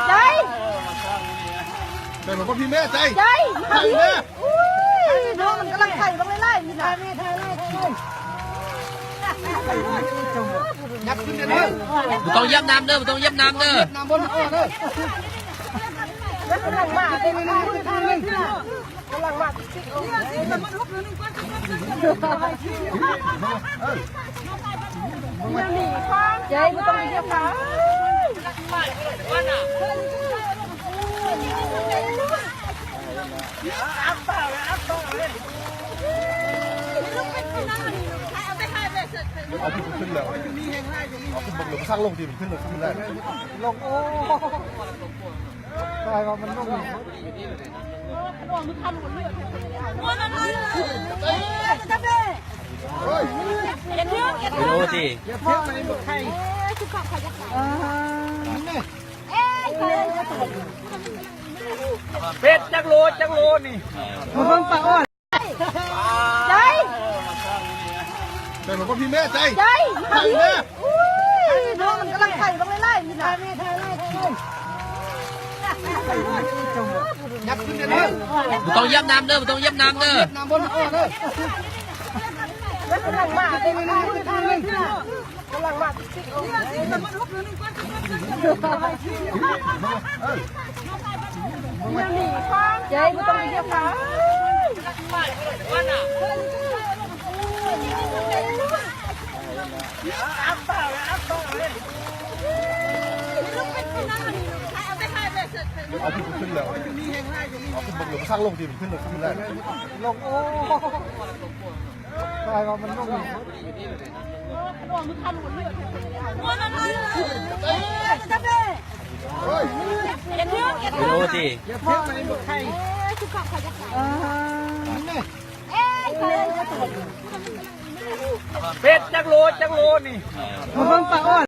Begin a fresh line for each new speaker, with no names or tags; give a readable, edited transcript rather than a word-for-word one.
ใจ
แต่ผมก็พี่แม่ใจ
ใจ
ใจแม่
น้องมันกำลังไข่ต้องไล่นี่นะแม่ไทยไล่
ยัดขึ้นเด้อ
มันต้องยับน้ำเด้อมันต้องยับน้ำเด้อ
น้ำบนเด้อ
แล้วกำลังมาเต็มเลยกำลังมาใจไม่ต้องเยอะค่ะ
เอาพี่ขึ้นแล้วเอาขึ้นบนหรือสร้างลงดีมันขึ้นเลยขึ้นได้ลงโอ้ตายว่ามันลง
ดูสิ
เป็ดจักโลนี่
ใจ
แต่ผมก็พี่แม่ใจ
ใจ
ใจแม่
น้องมันกำลังไข่ต้องไล่นี่นะแม่ไทยไล่
ยัดขึ้นเด้อ
มันต้องยับน้ำเด้อมันต้องยับน้ำเด้อ
น้ำบนเด้อ
แล้วกำลังมาเต็มเลยกำลังมาใจไม่ต้องเยอะค่ะ
เอาพี่ขึ้นแล้วเอาขึ้นบนหรือสร้างลงดีมันขึ้นเลยขึ้นได้ลงโอ้ตายว่ามันลง
ดูสิ
เป็ดจักโลนี่